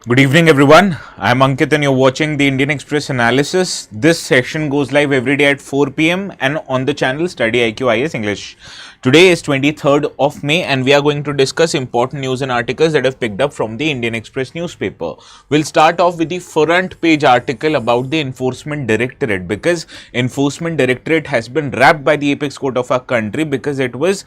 Good evening, everyone. I'm Ankit and you're watching the Indian Express Analysis. This session goes live every day at 4 p.m. and on the channel StudyIQ IS English. Today is 23rd of May and we are going to discuss important news and articles that have picked up from the Indian Express newspaper. We'll start off with the front page article about the Enforcement Directorate, because Enforcement Directorate has been wrapped by the apex court of our country because it was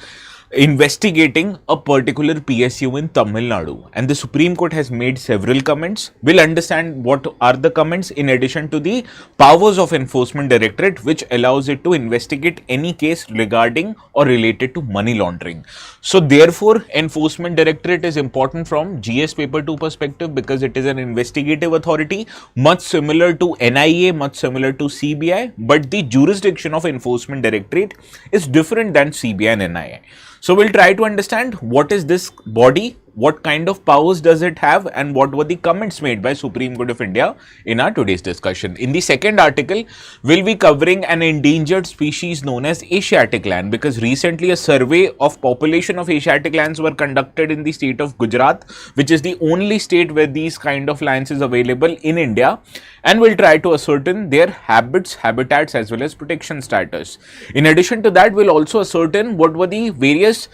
investigating a particular PSU in Tamil Nadu, and the Supreme Court has made several comments. We'll understand what are the comments in addition to the powers of Enforcement Directorate, which allows it to investigate any case regarding or related to money laundering. So therefore, Enforcement Directorate is important from GS paper 2 perspective because it is an investigative authority, much similar to NIA, much similar to CBI, but the jurisdiction of Enforcement Directorate is different than CBI and NIA. So we'll try to understand what is this body, what kind of powers does it have, and what were the comments made by Supreme Court of India in our today's discussion. In the second article, we'll be covering an endangered species known as Asiatic land, because recently a survey of population of Asiatic lands were conducted in the state of Gujarat, which is the only state where these kind of lands is available in India, and we'll try to ascertain their habits, habitats as well as protection status. In addition to that, we'll also ascertain what were the various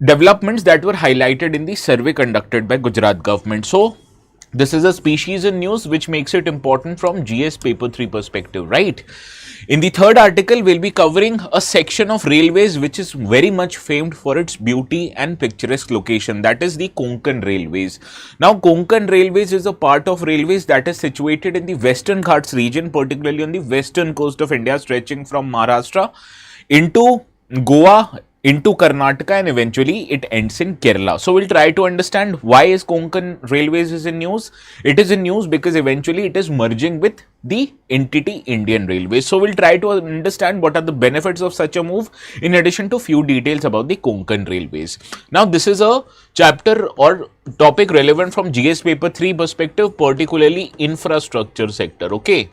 developments that were highlighted in the survey conducted by Gujarat government. So this is a species in news which makes it important from GS paper 3 perspective, right? In the third article, we'll be covering a section of railways which is very much famed for its beauty and picturesque location, that is the Konkan Railways. Now, Konkan Railways is a part of railways that is situated in the Western Ghats region, particularly on the western coast of India, stretching from Maharashtra into Goa, into Karnataka, and eventually it ends in Kerala. So we'll try to understand why is Konkan Railways is in news. It is in news because eventually it is merging with the entity Indian Railways. So we'll try to understand what are the benefits of such a move, in addition to few details about the Konkan Railways. Now this is a chapter or topic relevant from GS paper 3 perspective, particularly infrastructure sector. Okay.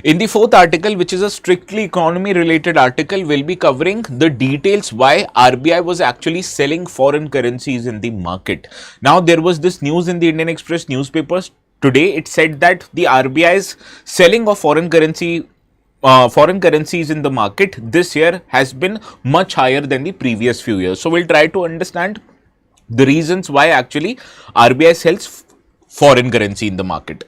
In the fourth article, which is a strictly economy related article, we'll be covering the details why RBI was actually selling foreign currencies in the market. Now, there was this news in the Indian Express newspapers today. It said that the RBI's selling of foreign currencies in the market this year has been much higher than the previous few years. So we'll try to understand the reasons why actually RBI sells foreign currency in the market.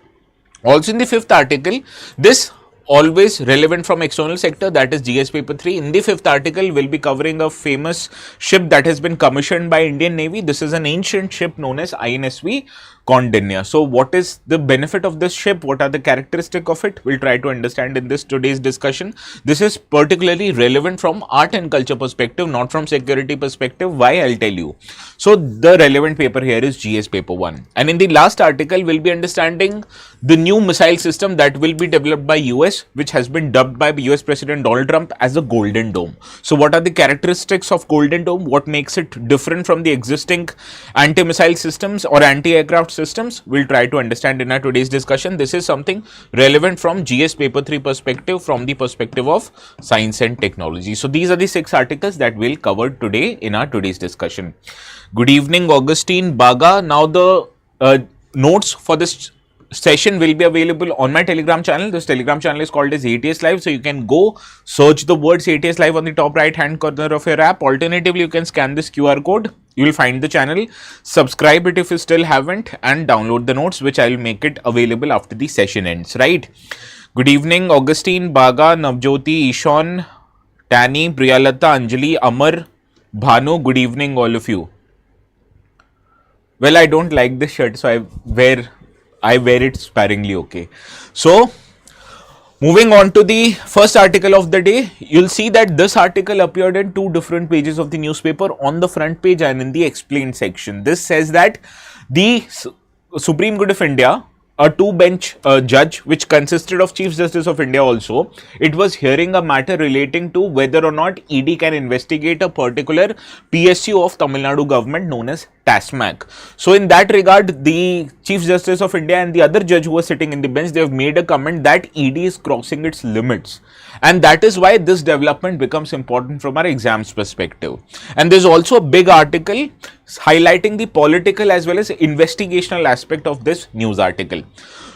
Also in the fifth article, this always relevant from external sector, that is GS paper 3. In the fifth article, we'll be covering a famous ship that has been commissioned by Indian Navy. This is an ancient ship known as INSV Kaundinya. So what is the benefit of this ship? What are the characteristics of it? We'll try to understand in this today's discussion. This is particularly relevant from art and culture perspective, not from security perspective. Why? I'll tell you. So the relevant paper here is GS paper 1. And in the last article, we'll be understanding the new missile system that will be developed by US, which has been dubbed by US President Donald Trump as a Golden Dome. So what are the characteristics of Golden Dome? What makes it different from the existing anti-missile systems or anti-aircraft systems? We'll try to understand in our today's discussion. This is something relevant from GS paper 3 perspective, from the perspective of science and technology. So these are the 6 articles that we'll cover today in our today's discussion. Good evening, Augustine Baga. Now the notes for this session will be available on my Telegram channel. This Telegram channel is called as ATS Live. So you can go search the words ATS Live on the top right hand corner of your app. Alternatively, you can scan this QR code. You will find the channel, subscribe it if you still haven't, and download the notes, which I will make it available after the session ends, right? Good evening, Augustine, Baga, Navjoti, Ishan, Tani, Priyalata, Anjali, Amar, Bhanu. Good evening, all of you. Well, I don't like this shirt, so I wear it sparingly, okay. So, moving on to the first article of the day, you'll see that this article appeared in 2 different pages of the newspaper, on the front page and in the explained section. This says that the Supreme Court of India, a 2-bench judge which consisted of Chief Justice of India also, it was hearing a matter relating to whether or not ED can investigate a particular PSU of Tamil Nadu government known as TASMAC. So in that regard, the Chief Justice of India and the other judge who was sitting in the bench, they have made a comment that ED is crossing its limits. And that is why this development becomes important from our exams perspective. And there's also a big article highlighting the political as well as investigational aspect of this news article.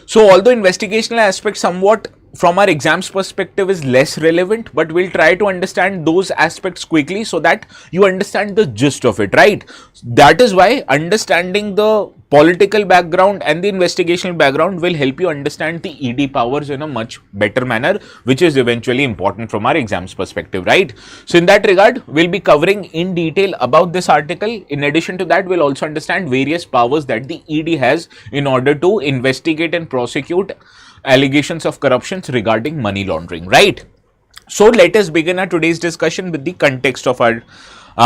So although investigational aspect somewhat from our exams perspective is less relevant, but we'll try to understand those aspects quickly so that you understand the gist of it, right? That is why understanding the political background and the investigational background will help you understand the ED powers in a much better manner, which is eventually important from our exams perspective, right? So in that regard, we'll be covering in detail about this article. In addition to that, we'll also understand various powers that the ED has in order to investigate and prosecute allegations of corruptions regarding money laundering, right? So let us begin our today's discussion with the context of our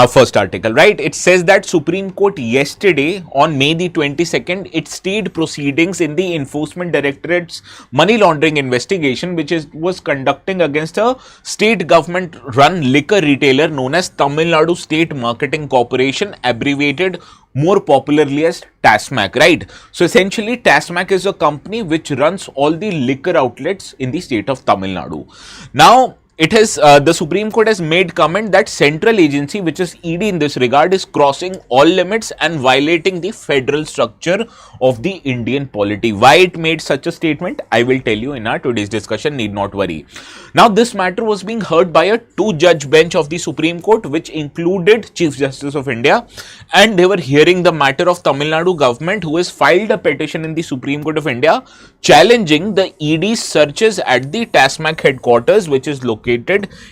first article, right? It says that Supreme Court yesterday on May the 22nd, it stayed proceedings in the Enforcement Directorate's money laundering investigation, which was conducting against a state government run liquor retailer known as Tamil Nadu State Marketing Corporation, abbreviated more popularly as TASMAC, right? So essentially TASMAC is a company which runs all the liquor outlets in the state of Tamil Nadu. Now, it has the Supreme Court has made comment that central agency, which is ED in this regard, is crossing all limits and violating the federal structure of the Indian polity. Why it made such a statement, I will tell you in our today's discussion, need not worry. Now, this matter was being heard by a two-judge bench of the Supreme Court, which included Chief Justice of India, and they were hearing the matter of Tamil Nadu government, who has filed a petition in the Supreme Court of India challenging the ED's searches at the TASMAC headquarters, which is located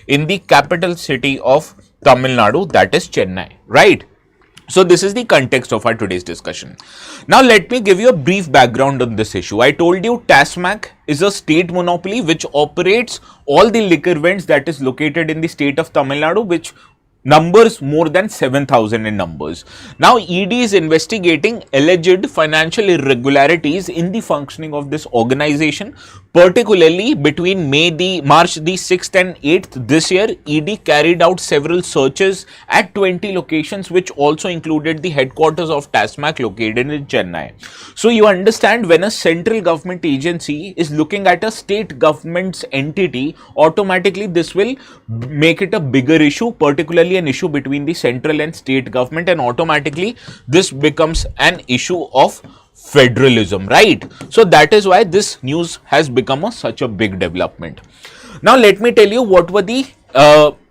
in the capital city of Tamil Nadu, that is Chennai, right? So this is the context of our today's discussion. Now let me give you a brief background on this issue. I told you TASMAC is a state monopoly which operates all the liquor vends that is located in the state of Tamil Nadu, which numbers more than 7,000 in numbers. Now ED is investigating alleged financial irregularities in the functioning of this organization, particularly between March the 6th and 8th this year. ED carried out several searches at 20 locations, which also included the headquarters of TASMAC located in Chennai. So you understand, when a central government agency is looking at a state government's entity, automatically this will make it a bigger issue, particularly an issue between the central and state government, and automatically this becomes an issue of federalism, right? So that is why this news has become such a big development. Now let me tell you what were the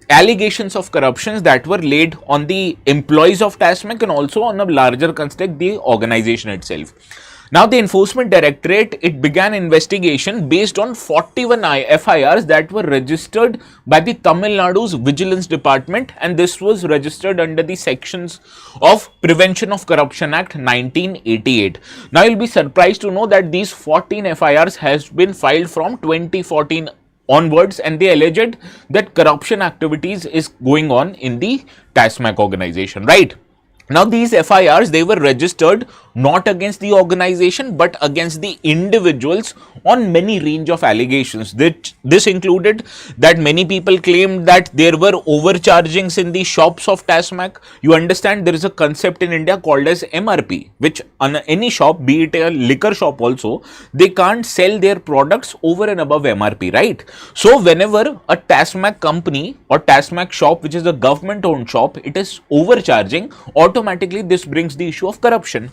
allegations of corruptions that were laid on the employees of TASMAC and also on a larger construct, the organization itself. Now, the Enforcement Directorate, it began investigation based on 41 FIRs that were registered by the Tamil Nadu's Vigilance Department, and this was registered under the sections of Prevention of Corruption Act 1988. Now, you'll be surprised to know that these 14 FIRs has been filed from 2014 onwards, and they alleged that corruption activities is going on in the TASMAC organization, right? Now, these FIRs, they were registered not against the organization but against the individuals on many range of allegations. This included that many people claimed that there were overchargings in the shops of TASMAC. You understand, there is a concept in India called as MRP, which on any shop, be it a liquor shop also, they can't sell their products over and above MRP, right? So whenever a TASMAC company or TASMAC shop, which is a government owned shop, it is overcharging, automatically this brings the issue of corruption.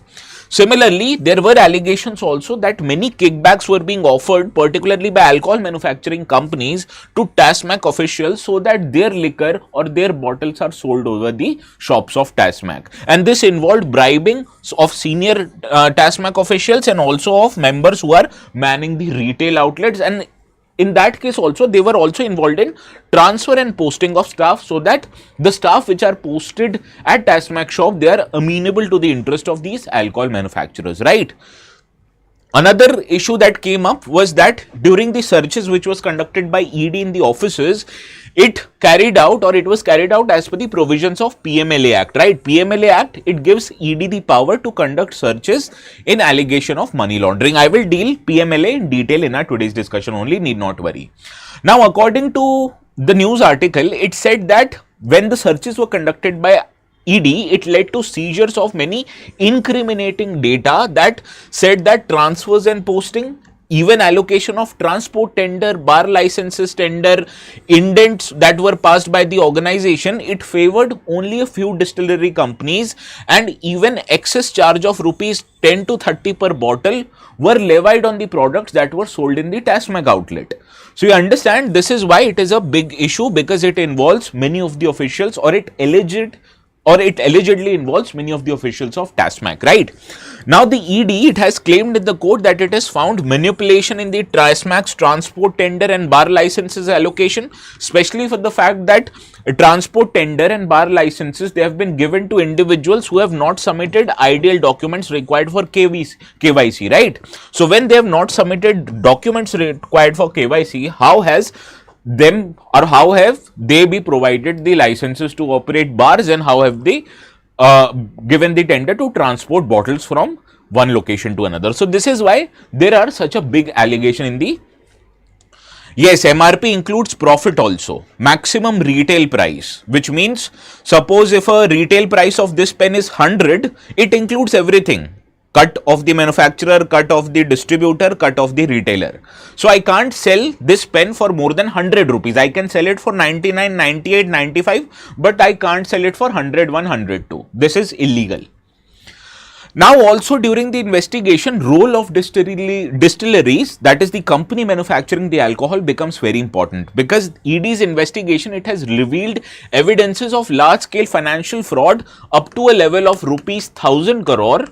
Similarly, there were allegations also that many kickbacks were being offered, particularly by alcohol manufacturing companies, to TASMAC officials so that their liquor or their bottles are sold over the shops of TASMAC. And this involved bribing of senior TASMAC officials and also of members who are manning the retail outlets, and in that case also they were also involved in transfer and posting of staff, so that the staff which are posted at TASMAC shop, they are amenable to the interest of these alcohol manufacturers, right? Another issue that came up was that during the searches which was conducted by ED in the offices, it was carried out as per the provisions of PMLA Act, right? PMLA Act, it gives ED the power to conduct searches in allegation of money laundering. I will deal PMLA in detail in our today's discussion only, need not worry. Now, according to the news article, it said that when the searches were conducted by ED, it led to seizures of many incriminating data that said that transfers and posting even allocation of transport tender, bar licenses tender, indents that were passed by the organization, it favored only a few distillery companies, and even excess charge of rupees 10 to 30 per bottle were levied on the products that were sold in the TASMAC outlet. So you understand, this is why it is a big issue, because it involves many of the officials, or it allegedly involves many of the officials of TASMAC, right? Now the ED, it has claimed in the court that it has found manipulation in the TASMAC's transport tender and bar licenses allocation, especially for the fact that transport tender and bar licenses, they have been given to individuals who have not submitted ideal documents required for KYC, right? So when they have not submitted documents required for KYC, how have they be provided the licenses to operate bars, and how have they given the tender to transport bottles from one location to another? So this is why there are such a big allegation in the, yes, MRP includes profit also, maximum retail price, which means suppose if a retail price of this pen is 100, it includes everything. Cut of the manufacturer, cut of the distributor, cut of the retailer. So I can't sell this pen for more than 100 rupees. I can sell it for 99, 98, 95, but I can't sell it for 100, 102. This is illegal. Now also during the investigation, role of distilleries, that is the company manufacturing the alcohol, becomes very important, because ED's investigation, it has revealed evidences of large scale financial fraud up to a level of rupees 1000 crore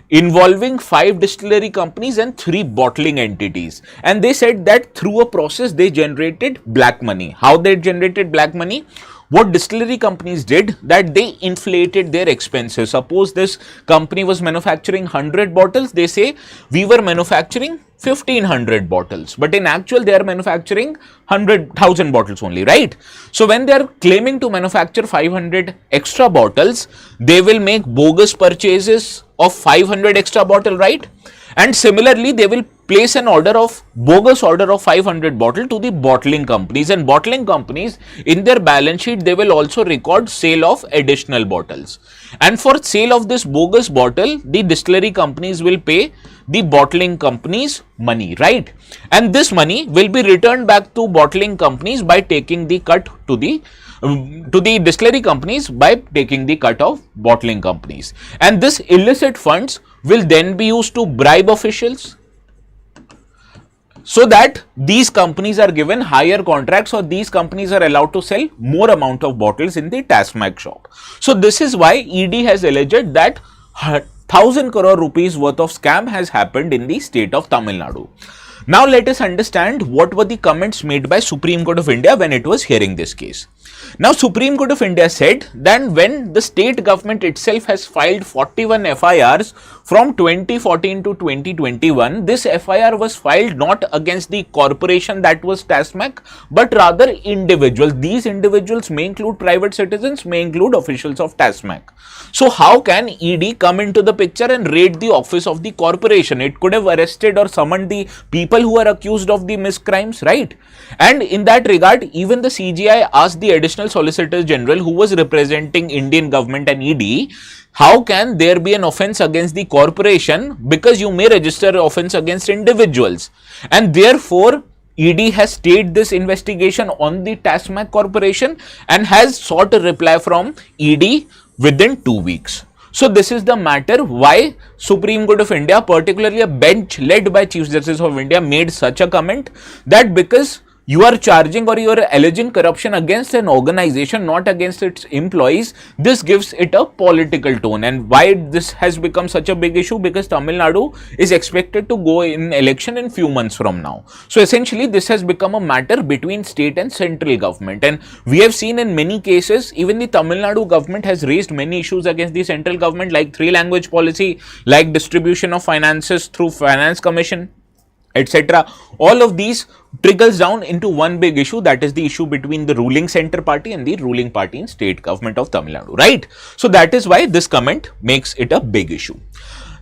involving 5 distillery companies and 3 bottling entities. And they said that through a process they generated black money. How they generated black money? What distillery companies did, that they inflated their expenses. Suppose this company was manufacturing 100 bottles, they say we were manufacturing 1500 bottles, but in actual they are manufacturing 100,000 bottles only, right? So when they are claiming to manufacture 500 extra bottles, they will make bogus purchases of 500 extra bottle, right? And similarly, they will place an bogus order of 500 bottle to the bottling companies, and bottling companies in their balance sheet, they will also record sale of additional bottles. And for sale of this bogus bottle, the distillery companies will pay the bottling companies money, right? And this money will be returned back to bottling companies by taking the cut to the distillery companies by taking the cut of bottling companies. And this illicit funds will then be used to bribe officials, so that these companies are given higher contracts, or these companies are allowed to sell more amount of bottles in the TASMAC shop. So this is why ED has alleged that 1000 crore rupees worth of scam has happened in the state of Tamil Nadu. Now let us understand what were the comments made by Supreme Court of India when it was hearing this case. Now Supreme Court of India said that when the state government itself has filed 41 FIRs from 2014 to 2021, this FIR was filed not against the corporation that was TASMAC, but rather individuals. These individuals may include private citizens, may include officials of TASMAC. So how can ED come into the picture and raid the office of the corporation? It could have arrested or summoned the people who are accused of the miscrimes, right? And in that regard, even the CGI asked the Additional Solicitor General, who was representing Indian government and ED, how can there be an offence against the corporation, because you may register offence against individuals. And therefore, ED has stayed this investigation on the TASMAC corporation and has sought a reply from ED within 2 weeks. So this is the matter why Supreme Court of India, particularly a bench led by Chief Justice of India, made such a comment, that because you are charging or you are alleging corruption against an organization, not against its employees, this gives it a political tone. And why this has become such a big issue? Because Tamil Nadu is expected to go in election in few months from now. So essentially this has become a matter between state and central government. And we have seen in many cases, even the Tamil Nadu government has raised many issues against the central government, like 3-language policy, like distribution of finances through finance commission, etc. All of these trickles down into one big issue, that is the issue between the ruling center party and the ruling party in state government of Tamil Nadu, right? So that is why this comment makes it a big issue.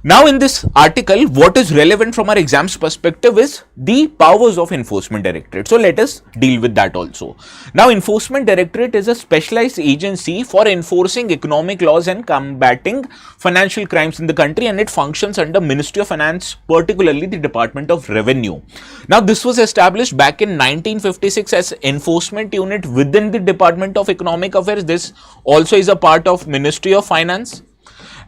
Now in this article, what is relevant from our exams perspective is the powers of Enforcement Directorate. So let us deal with that also. Now Enforcement Directorate is a specialized agency for enforcing economic laws and combating financial crimes in the country, and it functions under Ministry of Finance, particularly the Department of Revenue. Now this was established back in 1956 as enforcement unit within the Department of Economic Affairs. This also is a part of Ministry of Finance.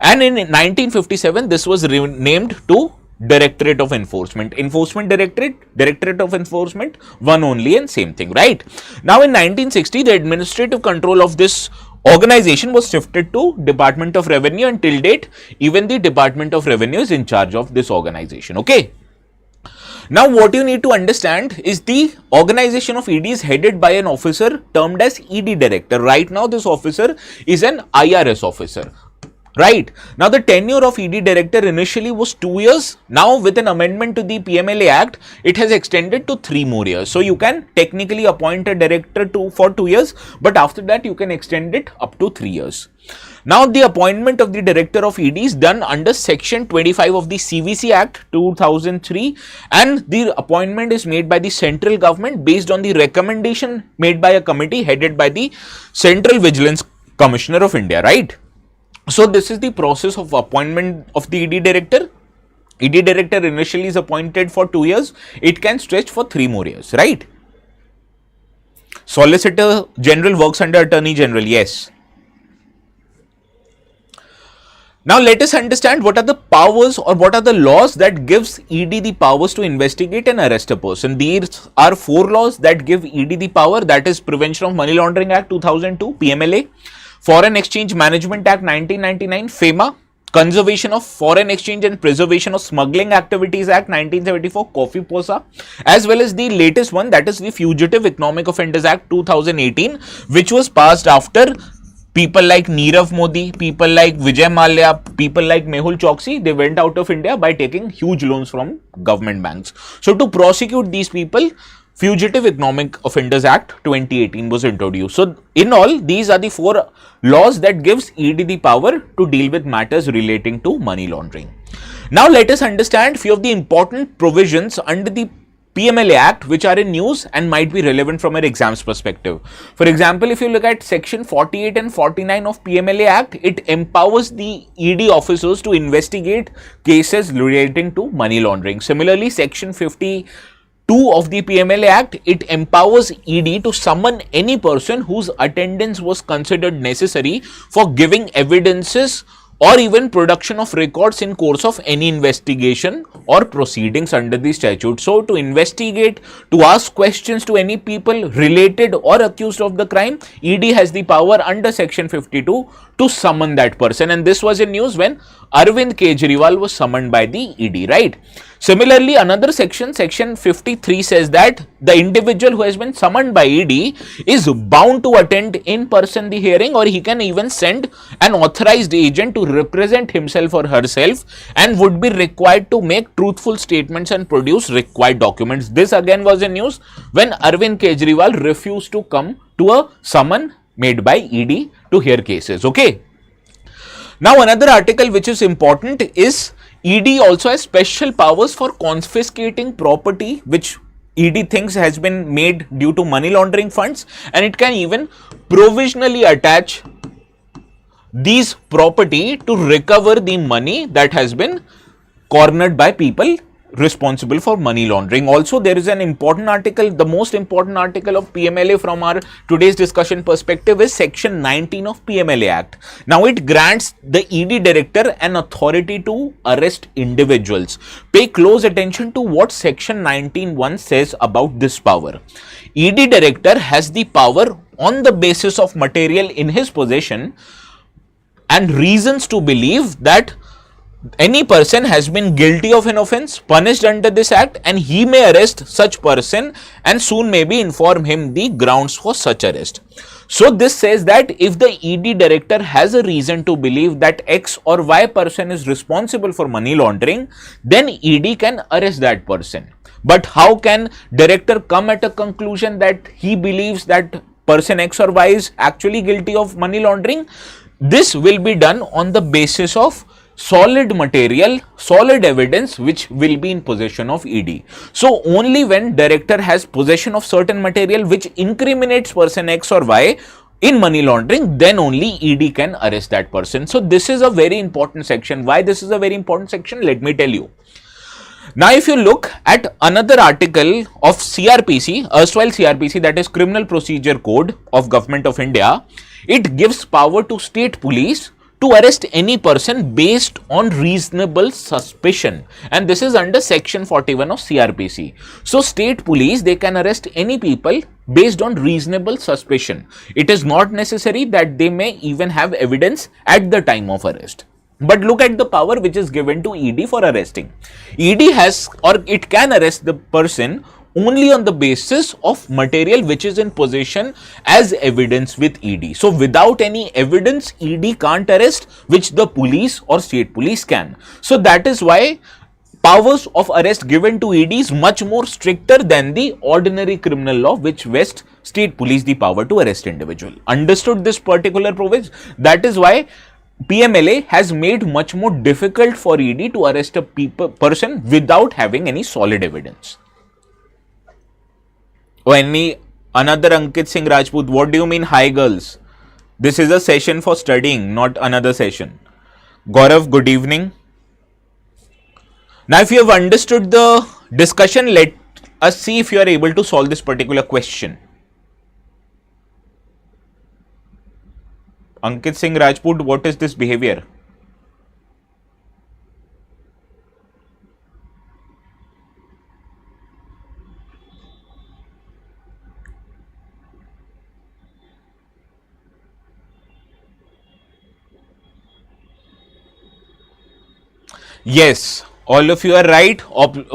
And in 1957, this was renamed to Directorate of Enforcement. Enforcement Directorate, Directorate of Enforcement, one only and same thing, right? Now in 1960, the administrative control of this organization was shifted to Department of Revenue, and till date, even the Department of Revenue is in charge of this organization, okay? Now what you need to understand is the organization of ED is headed by an officer termed as ED Director. Right now, this officer is an IRS officer. Right. Now the tenure of ED Director initially was 2 years. Now with an amendment to the PMLA Act, it has extended to 3 more years. So you can technically appoint a director for 2 years, but after that you can extend it up to 3 years. Now the appointment of the Director of ED is done under Section 25 of the CVC Act 2003, and the appointment is made by the central government based on the recommendation made by a committee headed by the Central Vigilance Commissioner of India, right? So this is the process of appointment of the ED Director. ED Director initially is appointed for 2 years. It can stretch for 3 more years, right? Solicitor General works under Attorney General, yes. Now let us understand what are the powers or what are the laws that gives ED the powers to investigate and arrest a person. These are 4 laws that give ED the power, that is Prevention of Money Laundering Act 2002, PMLA, Foreign Exchange Management Act 1999, FEMA, Conservation of Foreign Exchange and Preservation of Smuggling Activities Act 1974, COFI-POSA, as well as the latest one, that is the Fugitive Economic Offenders Act 2018, which was passed after people like Nirav Modi, people like Vijay Mallya, people like Mehul Choksi, they went out of India by taking huge loans from government banks. So to prosecute these people, Fugitive Economic Offenders Act 2018 was introduced. So in all, these are the 4 laws that gives ED the power to deal with matters relating to money laundering. Now let us understand few of the important provisions under the PMLA Act which are in news and might be relevant from an exams perspective. For example, if you look at section 48 and 49 of PMLA Act, it empowers the ED officers to investigate cases relating to money laundering. Similarly, section 52 of the PMLA Act, it empowers ED to summon any person whose attendance was considered necessary for giving evidences or even production of records in course of any investigation or proceedings under the statute. So to investigate, to ask questions to any people related or accused of the crime, ED has the power under section 52 to summon that person, and this was in news when Arvind Kejriwal was summoned by the ED, right? Similarly, another section, section 53 says that the individual who has been summoned by ED is bound to attend in person the hearing, or he can even send an authorized agent to represent himself or herself, and would be required to make truthful statements and produce required documents. This again was in news when Arvind Kejriwal refused to come to a summon made by ED to hear cases, okay? Now another article which is important is ED also has special powers for confiscating property which ED thinks has been made due to money laundering funds, and it can even provisionally attach these property to recover the money that has been cornered by people responsible for money laundering. Also, there is an important article, the most important article of PMLA from our today's discussion perspective is section 19 of PMLA Act. Now it grants the ED director an authority to arrest individuals. Pay close attention to what section 19(1) says about this power. ED director has the power on the basis of material in his possession and reasons to believe that any person has been guilty of an offence punished under this act, and he may arrest such person and soon maybe inform him the grounds for such arrest. So this says that if the ED director has a reason to believe that X or Y person is responsible for money laundering, then ED can arrest that person. But how can director come at a conclusion that he believes that person X or Y is actually guilty of money laundering? This will be done on the basis of solid material, solid evidence which will be in possession of ED. So only when director has possession of certain material which incriminates person X or Y in money laundering, then only ED can arrest that person. So this is a very important section. Why this is a very important section? Let me tell you. Now, if you look at another article of CRPC, erstwhile CRPC, that is Criminal Procedure Code of Government of India, it gives power to state police to arrest any person based on reasonable suspicion, and this is under section 41 of CRPC. So state police, they can arrest any people based on reasonable suspicion. It is not necessary that they may even have evidence at the time of arrest. But look at the power which is given to ED for arresting. ED has, or it can arrest the person only on the basis of material which is in possession as evidence with ED. So without any evidence, ED can't arrest, which the police or state police can. So that is why powers of arrest given to ED is much more stricter than the ordinary criminal law which vests state police the power to arrest individual. Understood this particular provision? That is why PMLA has made much more difficult for ED to arrest a person without having any solid evidence. Or another Ankit Singh Rajput, what do you mean hi girls? This is a session for studying, not another session. Gaurav, good evening. Now if you have understood the discussion, let us see if you are able to solve this particular question. Ankit Singh Rajput, what is this behavior? Yes, all of you are right.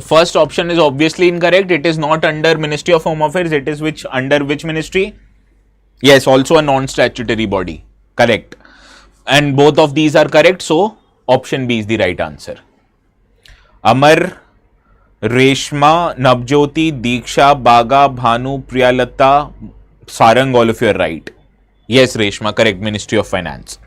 First option is obviously incorrect. It is not under Ministry of Home Affairs. It is under which ministry? Yes, also a non-statutory body. Correct. And both of these are correct. So option B is the right answer. Amar, Reshma, Navjyoti, Diksha, Baga, Bhanu, Priyalata, Sarang, all of you are right. Yes, Reshma, correct. Ministry of Finance.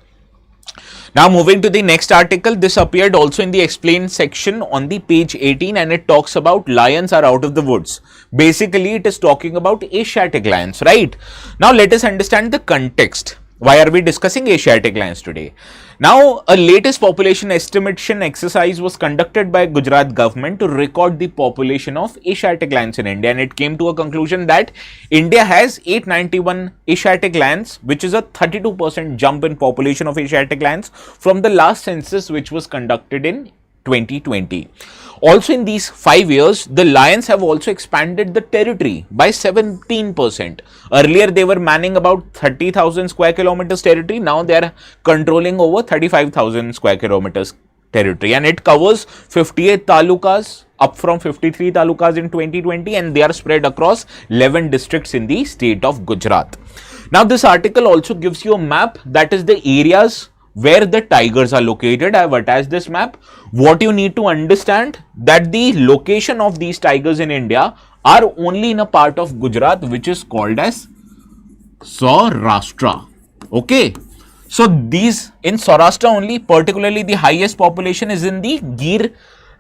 Now moving to the next article, this appeared also in the explain section on the page 18, and it talks about lions are out of the woods. Basically, it is talking about Asiatic lions, right? Now let us understand the context. Why are we discussing Asiatic lions today? Now, a latest population estimation exercise was conducted by Gujarat government to record the population of Asiatic lions in India, and it came to a conclusion that India has 891 Asiatic lions, which is a 32% jump in population of Asiatic lions from the last census which was conducted in 2020. Also in these 5 years, the lions have also expanded the territory by 17%. Earlier, they were manning about 30,000 square kilometers territory. Now they are controlling over 35,000 square kilometers territory, and it covers 58 talukas, up from 53 talukas in 2020, and they are spread across 11 districts in the state of Gujarat. Now this article also gives you a map, that is the areas where the tigers are located. I have attached this map. What you need to understand, that the location of these tigers in India are only in a part of Gujarat which is called as Saurashtra. Okay. So these in Saurashtra only, particularly the highest population is in the Gir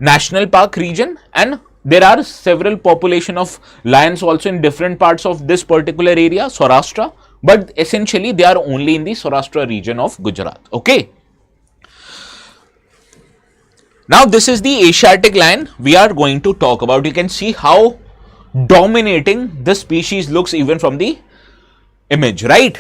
National Park region, and there are several population of lions also in different parts of this particular area, Saurashtra. But essentially they are only in the Saurashtra region of Gujarat. Okay. Now this is the Asiatic lion we are going to talk about. You can see how dominating this species looks even from the image, right?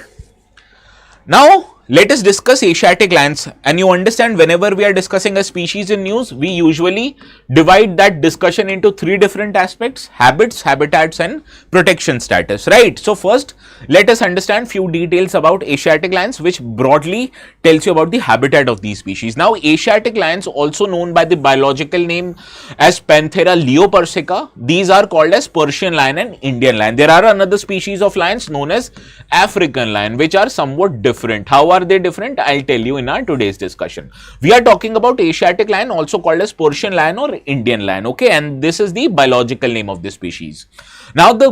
Now let us discuss Asiatic lions, and you understand whenever we are discussing a species in news, we usually divide that discussion into 3 different aspects: habits, habitats and protection status, right? So first, let us understand few details about Asiatic lions, which broadly tells you about the habitat of these species. Now Asiatic lions, also known by the biological name as Panthera leopersica, these are called as Persian lion and Indian lion. There are another species of lions known as African lion, which are somewhat different. How are they different? I'll tell you in our today's discussion. We are talking about Asiatic lion, also called as Persian lion or Indian lion, okay, and this is the biological name of this species. Now the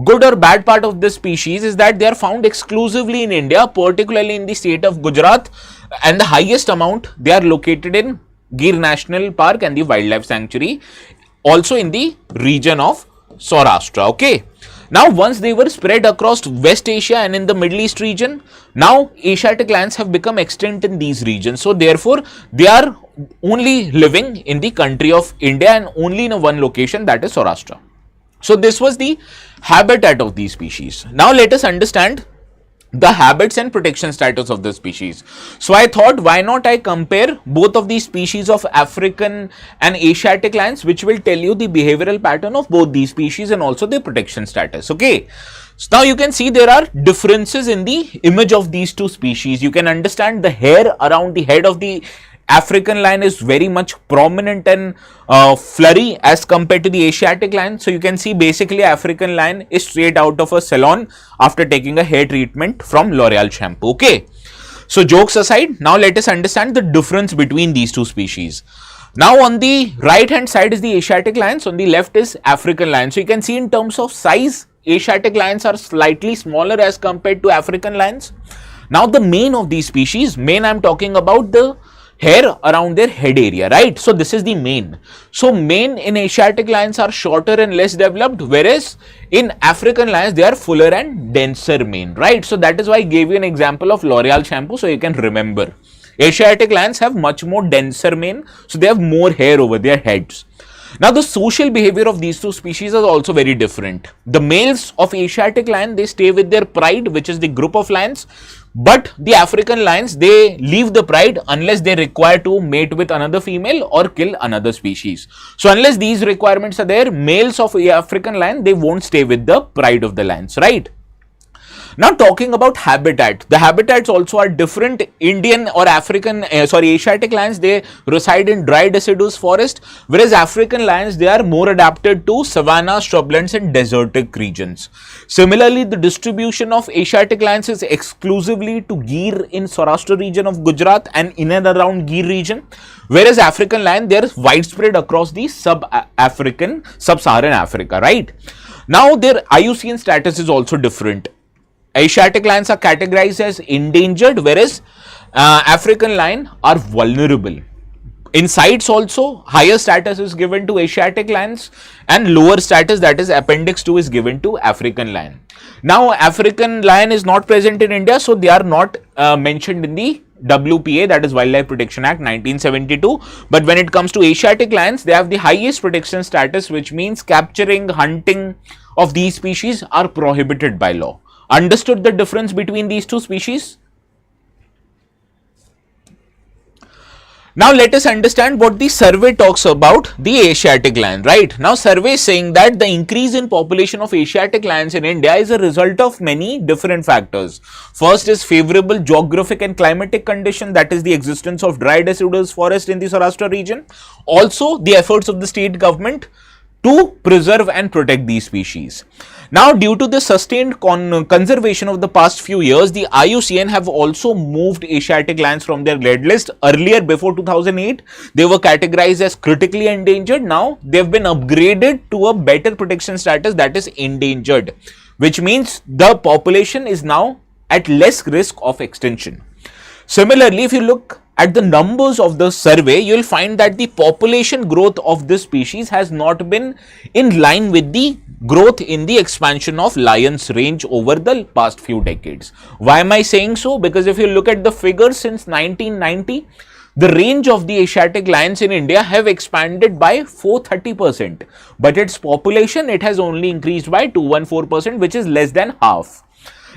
good or bad part of this species is that they are found exclusively in India, particularly in the state of Gujarat, and the highest amount they are located in Gir National Park and the Wildlife Sanctuary, also in the region of Saurashtra. Okay. Now, once they were spread across West Asia and in the Middle East region, now Asiatic lions have become extinct in these regions. So, therefore, they are only living in the country of India and only in one location, that is Saurashtra. So, this was the habitat of these species. Now, let us understand the habits and protection status of the species. So I thought, why not I compare both of these species of African and Asiatic lions, which will tell you the behavioral pattern of both these species and also their protection status. Okay. So now you can see there are differences in the image of these two species. You can understand the hair around the head of the African lion is very much prominent and flurry as compared to the Asiatic lion. So you can see basically African lion is straight out of a salon after taking a hair treatment from L'Oreal shampoo. Okay. So jokes aside, now let us understand the difference between these two species. Now on the right hand side is the Asiatic lions, on the left is African lion. So you can see in terms of size, Asiatic lions are slightly smaller as compared to African lions. Now the mane of these species, mane I am talking about the hair around their head area, right? So this is the mane. So mane in Asiatic lions are shorter and less developed, whereas in African lions they are fuller and denser mane, right? So that is why I gave you an example of L'Oreal shampoo so you can remember. Asiatic lions have much more denser mane, so they have more hair over their heads. Now the social behavior of these two species is also very different. The males of Asiatic lion, they stay with their pride, which is the group of lions, but the African lions, they leave the pride unless they require to mate with another female or kill another species. So unless these requirements are there, males of African lion, they won't stay with the pride of the lions, right? Now talking about habitat, the habitats also are different. Indian or Asiatic lions, they reside in dry deciduous forest, whereas African lions, they are more adapted to savanna, shrublands and desertic regions. Similarly, the distribution of Asiatic lions is exclusively to Gir in Saurashtra region of Gujarat and in and around Gir region, whereas African lion, they are widespread across the sub-Saharan Africa, right? Now their IUCN status is also different. Asiatic lions are categorized as endangered, whereas African lion are vulnerable. In CITES also, higher status is given to Asiatic lions and lower status, that is appendix 2, is given to African lion. Now African lion is not present in India, so they are not mentioned in the WPA, that is Wildlife Protection Act 1972. But when it comes to Asiatic lions, they have the highest protection status, which means capturing, hunting of these species are prohibited by law. Understood the difference between these two species? Now let us understand what the survey talks about the Asiatic lion, right? Now survey is saying that the increase in population of Asiatic lions in India is a result of many different factors. First is favorable geographic and climatic condition, that is the existence of dry deciduous forest in the Saurashtra region. Also the efforts of the state government to preserve and protect these species. Now, due to the sustained conservation of the past few years, the IUCN have also moved Asiatic lions from their red list. Earlier, before 2008, they were categorized as critically endangered. Now, they have been upgraded to a better protection status, that is endangered, which means the population is now at less risk of extinction. Similarly, if you look at the numbers of the survey, you will find that the population growth of this species has not been in line with the growth in the expansion of lions range over the past few decades. Why am I saying so? Because if you look at the figures since 1990, the range of the Asiatic lions in India have expanded by 430%, but its population, it has only increased by 214%, which is less than half.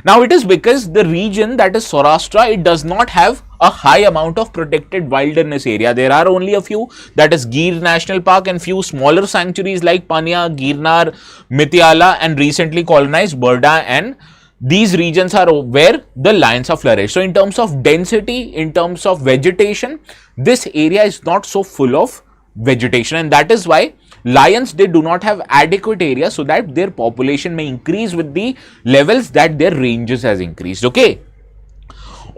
Now it is because the region, that is Saurashtra, it does not have a high amount of protected wilderness area. There are only a few, that is Gir National Park, and few smaller sanctuaries like Panya, Girnar, Mitiala and recently colonized Burda, and these regions are where the lions are flourished. So in terms of density, in terms of vegetation, this area is not so full of vegetation, and that is why lions, they do not have adequate area so that their population may increase with the levels that their ranges has increased. Okay.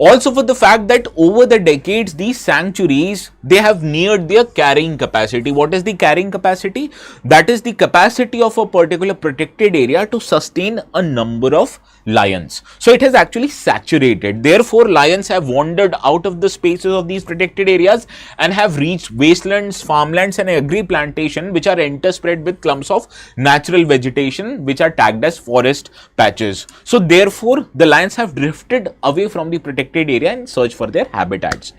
Also for the fact that over the decades, these sanctuaries, they have neared their carrying capacity. What is the carrying capacity? That is the capacity of a particular protected area to sustain a number of lions. So it has actually saturated. Therefore, lions have wandered out of the spaces of these protected areas and have reached wastelands, farmlands and agri plantation, which are interspread with clumps of natural vegetation which are tagged as forest patches. So therefore, the lions have drifted away from the protected area and search for their habitats.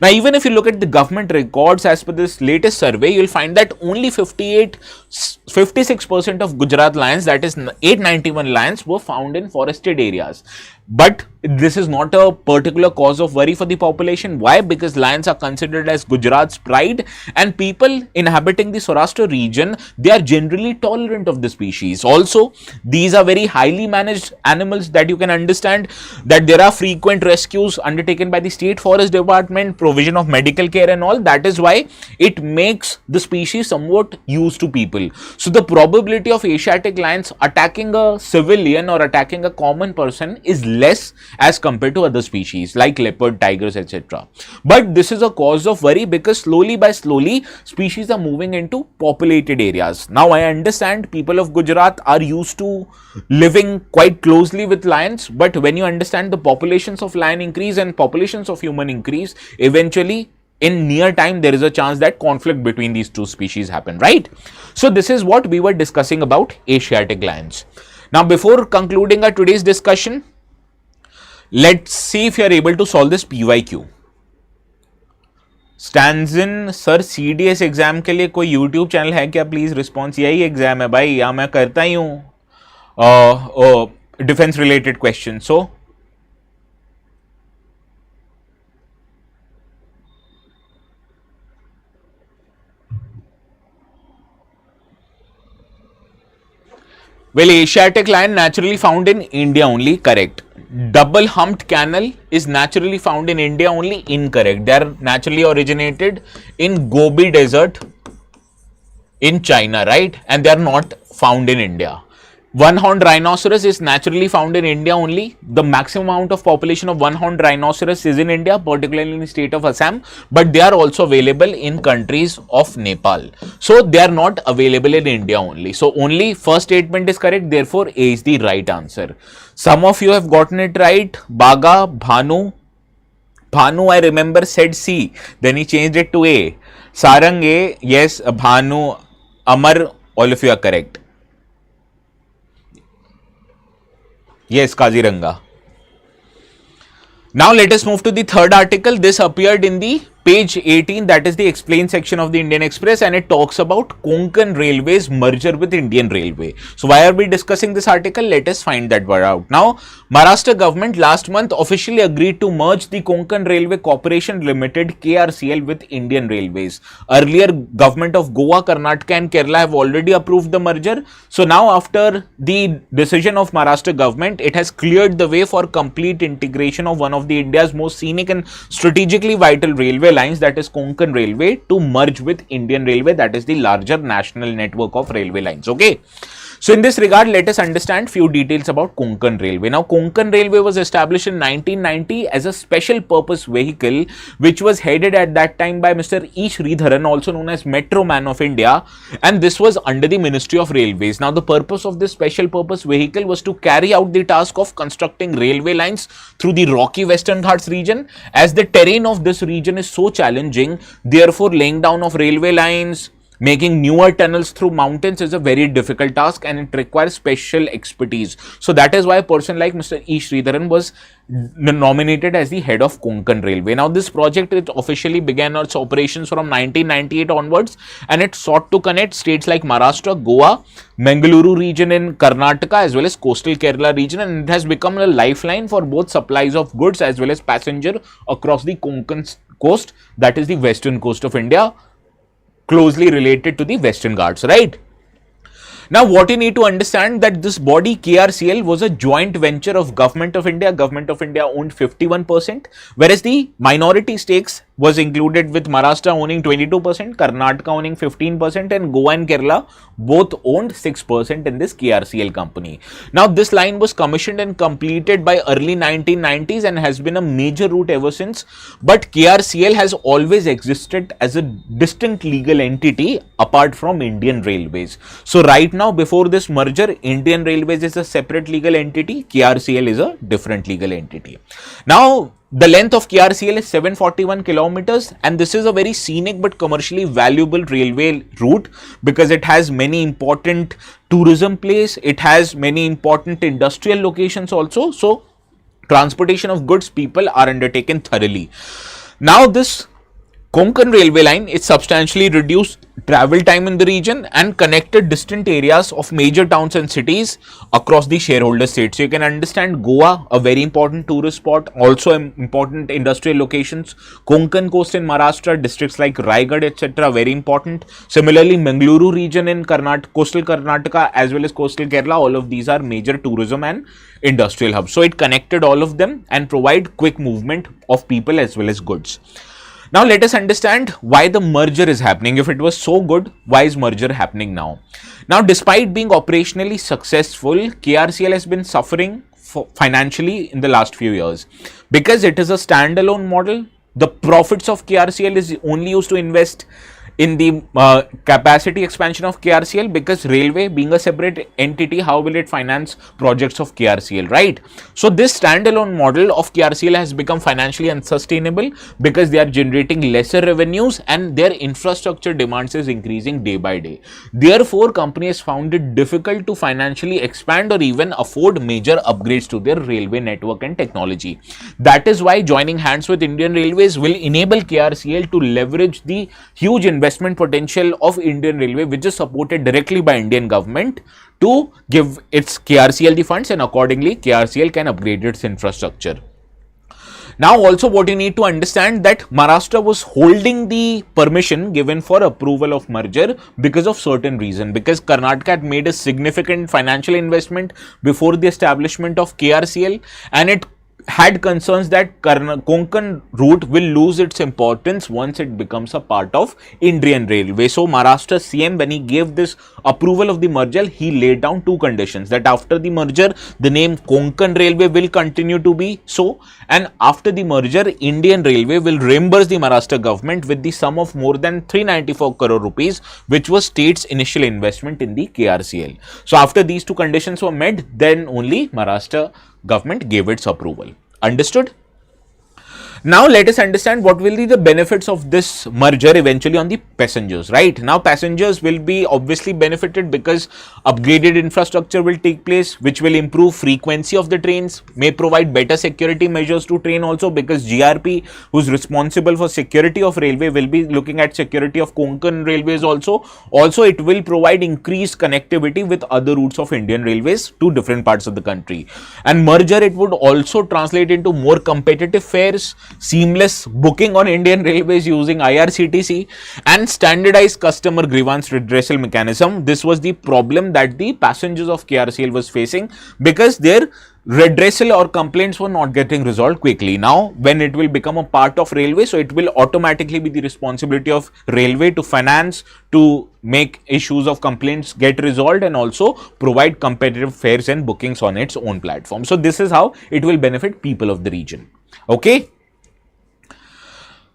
Now, even if you look at the government records as per this latest survey, you will find that only 56% of Gujarat lions, that is 891 lions, were found in forested areas. But this is not a particular cause of worry for the population. Why? Because lions are considered as Gujarat's pride, and people inhabiting the Saurashtra region, they are generally tolerant of the species. Also, these are very highly managed animals that you can understand that there are frequent rescues undertaken by the State Forest Department, provision of medical care and all. That is why it makes the species somewhat used to people. So the probability of Asiatic lions attacking a civilian or attacking a common person is less as compared to other species like leopard, tigers, etc. But this is a cause of worry because slowly by slowly species are moving into populated areas. Now I understand people of Gujarat are used to living quite closely with lions, but when you understand the populations of lion increase and populations of human increase, eventually in near time there is a chance that conflict between these two species happen, right? So this is what we were discussing about Asiatic lions. Now before concluding our today's discussion, let's see if you are able to solve this PYQ. Stanzin sir CDS exam के लिए कोई YouTube channel है क्या? Please response. यही exam है भाई, या मैं करता ही हूँ defence related question. So well, Asiatic lion naturally found in India only, correct. Double humped camel is naturally found in India only, incorrect. They are naturally originated in Gobi Desert in China, right? And they are not found in India. One-horned rhinoceros is naturally found in India only. The maximum amount of population of one-horned rhinoceros is in India, particularly in the state of Assam, but they are also available in countries of Nepal. So they are not available in India only. So only first statement is correct, therefore A is the right answer. Some of you have gotten it right. Baga, Bhanu. Bhanu, I remember, said C, then he changed it to A. Sarang A, yes, Bhanu, Amar, all of you are correct. Yes, Kaziranga. Now let us move to the third article. This appeared in the page 18, that is the explain section of the Indian Express, and it talks about Konkan Railways merger with Indian Railway. So why are we discussing this article? Let us find that word out. Now, Maharashtra government last month officially agreed to merge the Konkan Railway Corporation Limited KRCL with Indian Railways. Earlier, government of Goa, Karnataka and Kerala have already approved the merger. So now after the decision of Maharashtra government, it has cleared the way for complete integration of one of the India's most scenic and strategically vital railway lines, that is Konkan Railway, to merge with Indian Railway, that is the larger national network of railway lines. Okay. So in this regard, let us understand few details about Konkan Railway. Now, Konkan Railway was established in 1990 as a special purpose vehicle, which was headed at that time by Mr. E. Sridharan, also known as Metro Man of India, and this was under the Ministry of Railways. Now, the purpose of this special purpose vehicle was to carry out the task of constructing railway lines through the rocky Western Ghats region, as the terrain of this region is so challenging. Therefore, laying down of railway lines, making newer tunnels through mountains is a very difficult task, and it requires special expertise. So that is why a person like Mr. E. Sridharan was nominated as the head of Konkan Railway. Now this project, it officially began its operations from 1998 onwards, and it sought to connect states like Maharashtra, Goa, Mangaluru region in Karnataka as well as coastal Kerala region, and it has become a lifeline for both supplies of goods as well as passenger across the Konkan coast, that is the western coast of India, closely related to the Western Ghats, right? Now, what you need to understand that this body KRCL was a joint venture of Government of India. Government of India owned 51%, whereas the minority stakes was included with Maharashtra owning 22%, Karnataka owning 15%, and Goa and Kerala both owned 6% in this KRCL company. Now, this line was commissioned and completed by early 1990s and has been a major route ever since. But KRCL has always existed as a distinct legal entity apart from Indian Railways. So, right now, before this merger, Indian Railways is a separate legal entity, KRCL is a different legal entity. Now, the length of KRCL is 741 kilometers, and this is a very scenic but commercially valuable railway route because it has many important tourism places, it has many important industrial locations also. So, transportation of goods, people are undertaken thoroughly. Now, this Konkan Railway line is substantially reduced travel time in the region and connected distant areas of major towns and cities across the shareholder states. So you can understand Goa, a very important tourist spot, also important industrial locations. Konkan coast in Maharashtra, districts like Raigad, etc., very important. Similarly, Mangaluru region in coastal Karnataka as well as coastal Kerala, all of these are major tourism and industrial hubs. So it connected all of them and provide quick movement of people as well as goods. Now, let us understand why the merger is happening. If it was so good, why is merger happening now? Now, despite being operationally successful, KRCL has been suffering financially in the last few years because it is a standalone model. The profits of KRCL is only used to invest in the capacity expansion of KRCL, because railway being a separate entity, how will it finance projects of KRCL, right? So this standalone model of KRCL has become financially unsustainable because they are generating lesser revenues and their infrastructure demands is increasing day by day. Therefore, companies found it difficult to financially expand or even afford major upgrades to their railway network and technology. That is why joining hands with Indian Railways will enable KRCL to leverage the huge investment potential of Indian Railway, which is supported directly by Indian government, to give its KRCL the funds, and accordingly KRCL can upgrade its infrastructure. Now, also what you need to understand that Maharashtra was holding the permission given for approval of merger because of certain reason, because Karnataka had made a significant financial investment before the establishment of KRCL, and it had concerns that Konkan route will lose its importance once it becomes a part of Indian Railway. So Maharashtra CM, when he gave this approval of the merger, he laid down two conditions: that after the merger, the name Konkan Railway will continue to be so, and after the merger, Indian Railway will reimburse the Maharashtra government with the sum of more than 394 crore rupees, which was state's initial investment in the KRCL. So after these two conditions were met, then only Maharashtra government gave its approval. Understood? Now let us understand what will be the benefits of this merger eventually on the passengers, right? Now passengers will be obviously benefited because upgraded infrastructure will take place, which will improve frequency of the trains, may provide better security measures to train also, because GRP, who's responsible for security of railway, will be looking at security of Konkan Railways also. Also, it will provide increased connectivity with other routes of Indian Railways to different parts of the country. And merger, it would also translate into more competitive fares, seamless booking on Indian Railways using IRCTC, and standardized customer grievance redressal mechanism. This was the problem that the passengers of KRCL was facing, because their redressal or complaints were not getting resolved quickly. Now, when it will become a part of railway, so it will automatically be the responsibility of railway to finance, to make issues of complaints get resolved, and also provide competitive fares and bookings on its own platform. So this is how it will benefit people of the region. Okay.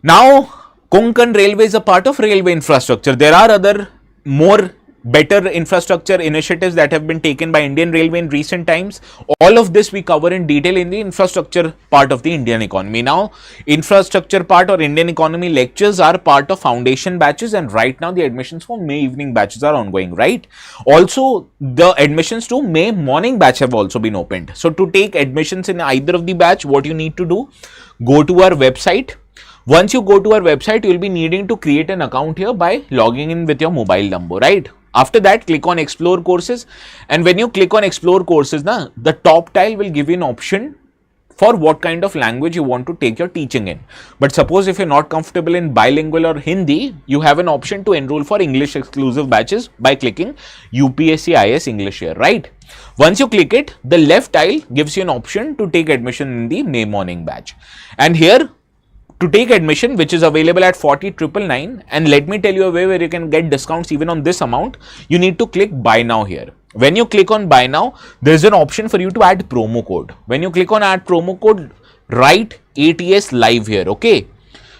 Now, Konkan Railway is a part of railway infrastructure. There are other more better infrastructure initiatives that have been taken by Indian Railway in recent times. All of this we cover in detail in the infrastructure part of the Indian economy. Now, infrastructure part or Indian economy lectures are part of foundation batches, and right now the admissions for May evening batches are ongoing, right? Also, the admissions to May morning batch have also been opened. So, to take admissions in either of the batch, what you need to do, go to our website. Once you go to our website, you will be needing to create an account here by logging in with your mobile number, right? After that, click on Explore Courses, and when you click on Explore Courses, the top tile will give you an option for what kind of language you want to take your teaching in. But suppose if you're not comfortable in bilingual or Hindi, you have an option to enroll for English exclusive batches by clicking UPSC IS English here, right? Once you click it, the left tile gives you an option to take admission in the May morning batch, and here to take admission, which is available at 40,999, and let me tell you a way where you can get discounts even on this amount. You need to click buy now here. When you click on buy now, there is an option for you to add promo code. When you click on add promo code, write ATS live here, okay?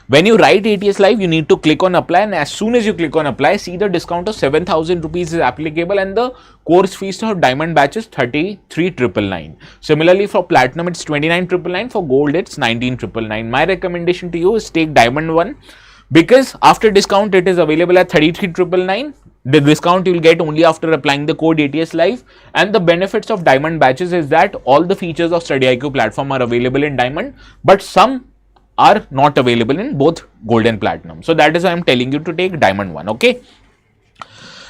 When you write ATS live, you need to click on apply, and as soon as you click on apply, see the discount of 7,000 rupees is applicable, and the course fees for diamond batch is 33,999. Similarly, for platinum, it's 29,999. For gold, it's 19,999. My recommendation to you is take diamond one, because after discount, it is available at 33,999. The discount you will get only after applying the code ATS live, and the benefits of diamond batches is that all the features of StudyIQ platform are available in diamond, but some are not available in both gold and platinum. So that is why I am telling you to take diamond one, okay?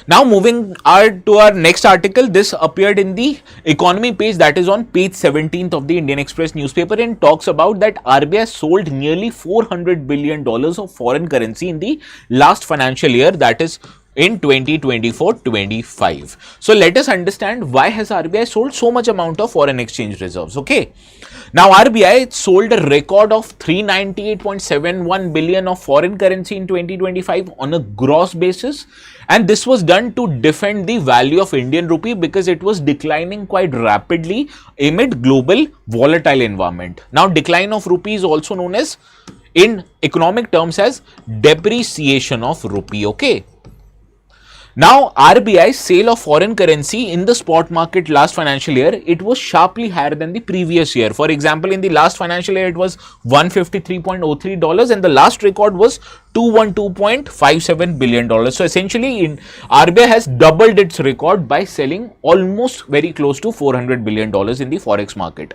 Now moving to our next article. This appeared in the economy page, that is on page 17th of the Indian Express newspaper, and talks about that RBI sold nearly $400 billion of foreign currency in the last financial year, that is in 2024-25. So let us understand why has RBI sold so much amount of foreign exchange reserves, okay? Now RBI sold a record of 398.71 billion of foreign currency in 2025 on a gross basis, and this was done to defend the value of Indian rupee because it was declining quite rapidly amid global volatile environment. Now decline of rupee is also known as, in economic terms, as depreciation of rupee, okay? Now, RBI's sale of foreign currency in the spot market last financial year, it was sharply higher than the previous year. For example, in the last financial year, it was $153.03, and the last record was $212.57 billion. So essentially, RBI has doubled its record by selling almost very close to $400 billion in the forex market.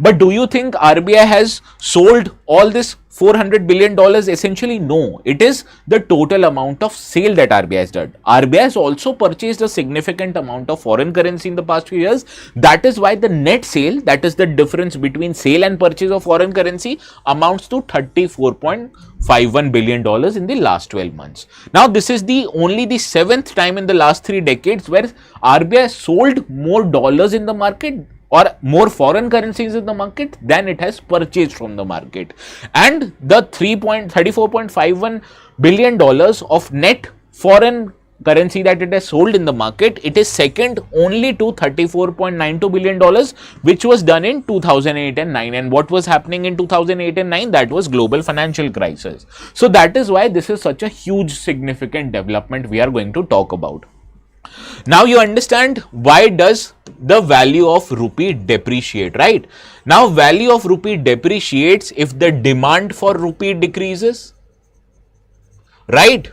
But do you think RBI has sold all this $400 billion? Essentially, no. It is the total amount of sale that RBI has done. RBI has also purchased a significant amount of foreign currency in the past few years. That is why the net sale, that is the difference between sale and purchase of foreign currency, amounts to $34.51 billion in the last 12 months. Now, this is only the 7th time in the last 3 decades where RBI sold more dollars in the market or more foreign currencies in the market than it has purchased from the market. And the $34.51 billion of net foreign currency that it has sold in the market, it is second only to $34.92 billion, which was done in 2008 and 9. And what was happening in 2008 and 9? That was global financial crisis. So that is why this is such a huge significant development we are going to talk about. Now you understand why does the value of rupee depreciate, right? Now value of rupee depreciates if the demand for rupee decreases, right?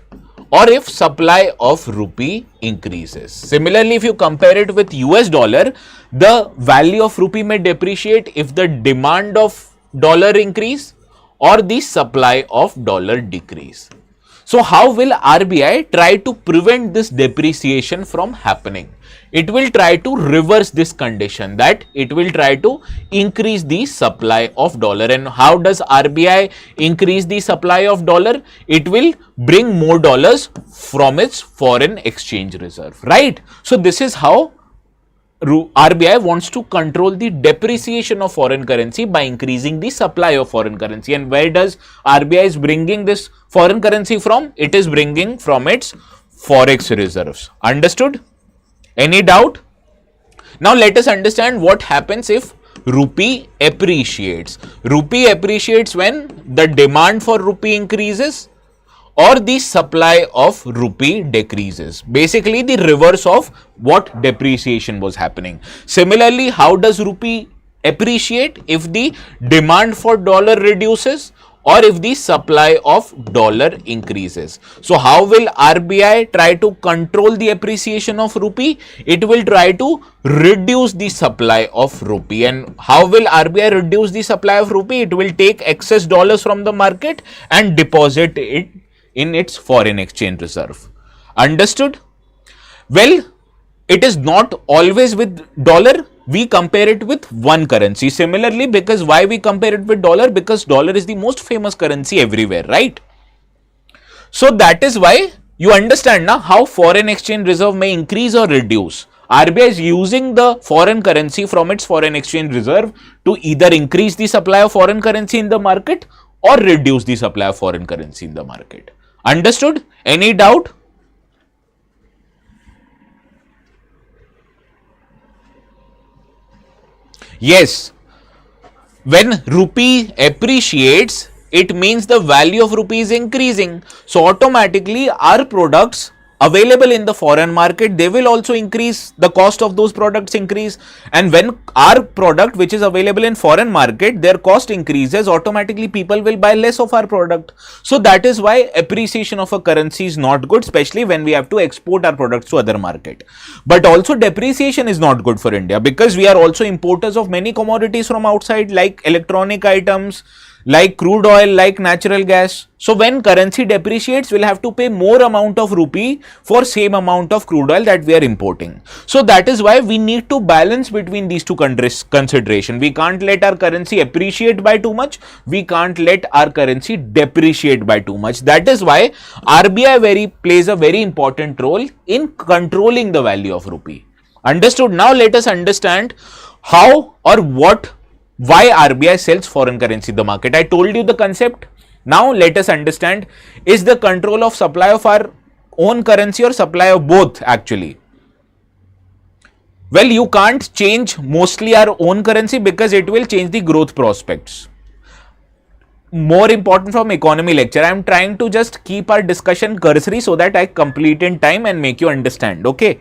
Or if supply of rupee increases. Similarly, if you compare it with US dollar, the value of rupee may depreciate if the demand of dollar increase or the supply of dollar decrease. So how will RBI try to prevent this depreciation from happening? It will try to reverse this condition, that it will try to increase the supply of dollar. And how does RBI increase the supply of dollar? It will bring more dollars from its foreign exchange reserve, right? So this is how RBI wants to control the depreciation of foreign currency by increasing the supply of foreign currency. And where does RBI is bringing this foreign currency from? It is bringing from its forex reserves. Understood? Any doubt? Now let us understand what happens if rupee appreciates. Rupee appreciates when the demand for rupee increases or the supply of rupee decreases. Basically the reverse of what depreciation was happening. Similarly, how does rupee appreciate? If the demand for dollar reduces or if the supply of dollar increases. So how will RBI try to control the appreciation of rupee? It will try to reduce the supply of rupee. And how will RBI reduce the supply of rupee? It will take excess dollars from the market and deposit it in its foreign exchange reserve. Understood? Well, it is not always with dollar. We compare it with one currency. Similarly, because why we compare it with dollar? Because dollar is the most famous currency everywhere, right? So that is why you understand now how foreign exchange reserve may increase or reduce. RBI is using the foreign currency from its foreign exchange reserve to either increase the supply of foreign currency in the market or reduce the supply of foreign currency in the market. Understood? Any doubt? Yes. When rupee appreciates, it means the value of rupee is increasing. So automatically our products available in the foreign market, they will also increase, the cost of those products increase, and when our product which is available in foreign market, their cost increases, automatically people will buy less of our product. So that is why appreciation of a currency is not good, especially when we have to export our products to other market. But also depreciation is not good for India, because we are also importers of many commodities from outside, like electronic items, like crude oil, like natural gas. So when currency depreciates, we'll have to pay more amount of rupee for same amount of crude oil that we are importing. So that is why we need to balance between these two countries consideration. We can't let our currency appreciate by too much. We can't let our currency depreciate by too much. That is why RBI plays a very important role in controlling the value of rupee. Understood? Now let us understand how or why RBI sells foreign currency in the market. I told you the concept. Now let us understand, is the control of supply of our own currency or supply of both actually? Well, you can't change mostly our own currency because it will change the growth prospects. More important from economy lecture, I am trying to just keep our discussion cursory so that I complete in time and make you understand, okay?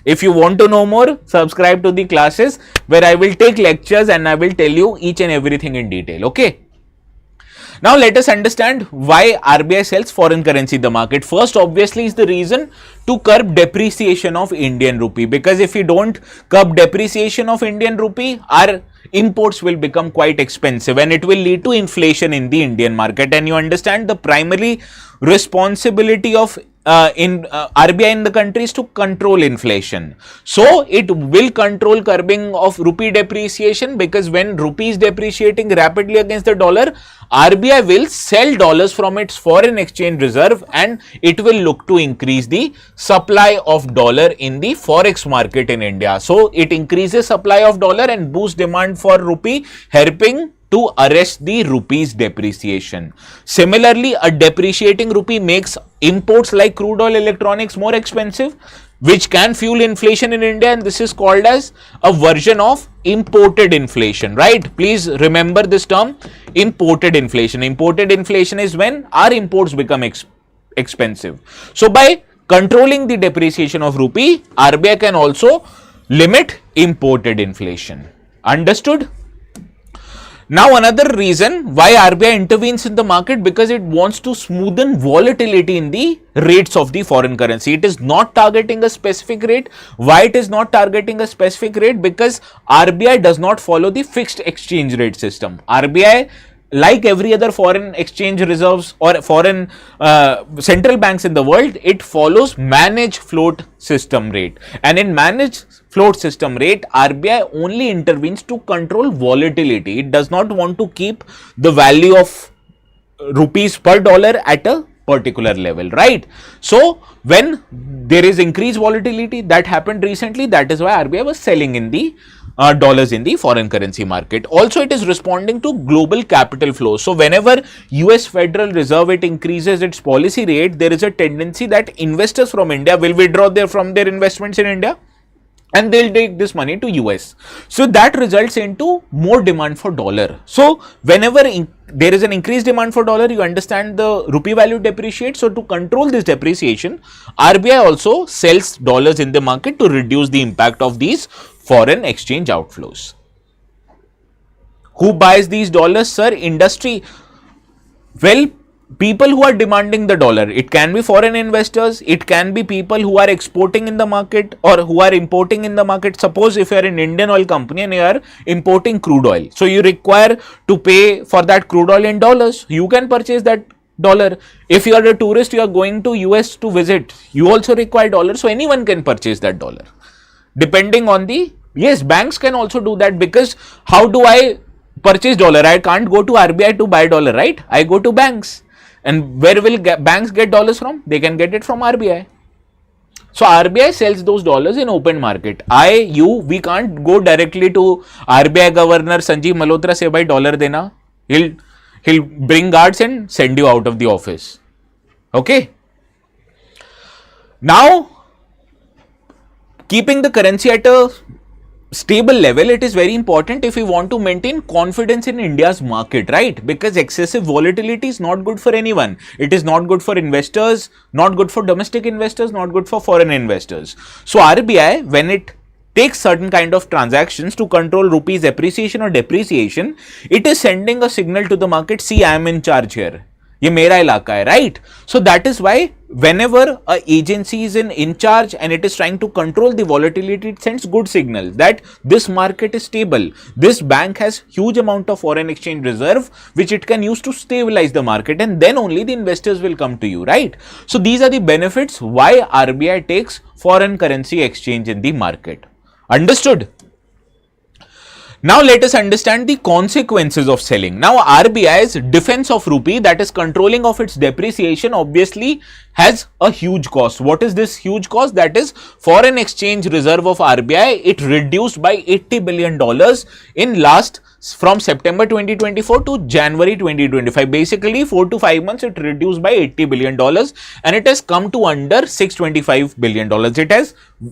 If you want to know more, subscribe to the classes where I will take lectures and I will tell you each and everything in detail, okay? Now let us understand why RBI sells foreign currency in the market. First, obviously, is the reason to curb depreciation of Indian rupee, because if we don't curb depreciation of Indian rupee, our imports will become quite expensive and it will lead to inflation in the Indian market. And you understand the primary responsibility of RBI in the country is to control inflation. So it will control curbing of rupee depreciation, because when rupee is depreciating rapidly against the dollar, RBI will sell dollars from its foreign exchange reserve and it will look to increase the supply of dollar in the forex market in India. So it increases supply of dollar and boosts demand for rupee, helping to arrest the rupee's depreciation. Similarly, a depreciating rupee makes imports like crude oil, electronics more expensive, which can fuel inflation in India, and this is called as a version of imported inflation, right? Please remember this term, imported inflation. Imported inflation is when our imports become expensive. So by controlling the depreciation of rupee, RBI can also limit imported inflation. Understood? Now another reason why RBI intervenes in the market, because it wants to smoothen volatility in the rates of the foreign currency. It is not targeting a specific rate. Why it is not targeting a specific rate? Because RBI does not follow the fixed exchange rate system. RBI, like every other foreign exchange reserves or foreign central banks in the world, it follows managed float system rate. And in managed float system rate, RBI only intervenes to control volatility. It does not want to keep the value of rupees per dollar at a particular level, right? So when there is increased volatility, that happened recently, that is why RBI was selling in the dollars in the foreign currency market. Also, it is responding to global capital flow. So whenever US Federal Reserve, it increases its policy rate, there is a tendency that investors from India will withdraw from their investments in India and they'll take this money to US. So that results into more demand for dollar. So whenever there is an increased demand for dollar, you understand the rupee value depreciates. So to control this depreciation, RBI also sells dollars in the market to reduce the impact of these foreign exchange outflows. Who buys these dollars, sir? Industry. Well, people who are demanding the dollar. It can be foreign investors, it can be people who are exporting in the market or who are importing in the market. Suppose if you are an Indian oil company and you are importing crude oil, so you require to pay for that crude oil in dollars, you can purchase that dollar. If you are a tourist, you are going to US to visit, you also require dollars, so anyone can purchase that dollar. Depending on the, yes, banks can also do that, because how do I purchase dollar? I can't go to RBI to buy dollar, right? I go to banks. And where will banks get dollars from? They can get it from RBI. So RBI sells those dollars in open market. We can't go directly to RBI Governor Sanjeev Malhotra, say, bhai dollar dena. He'll bring guards and send you out of the office. Okay. Now, keeping the currency at a stable level, it is very important if we want to maintain confidence in India's market, right? Because excessive volatility is not good for anyone. It is not good for investors, not good for domestic investors, not good for foreign investors. So RBI, when it takes certain kind of transactions to control rupee's appreciation or depreciation, it is sending a signal to the market, see, I am in charge here. ये मेरा इलाका है, right? So that is why whenever a agency is in charge and it is trying to control the volatility, it sends good signals that this market is stable. This bank has huge amount of foreign exchange reserve which it can use to stabilize the market, and then only the investors will come to you, right? So these are the benefits why RBI takes foreign currency exchange in the market. Understood? Now let us understand the consequences of selling. Now RBI's defense of rupee, that is controlling of its depreciation, obviously has a huge cost. What is this huge cost? That is foreign exchange reserve of RBI. It reduced by $80 billion in from September 2024 to January 2025. Basically 4 to 5 months it reduced by $80 billion and it has come to under $625 billion.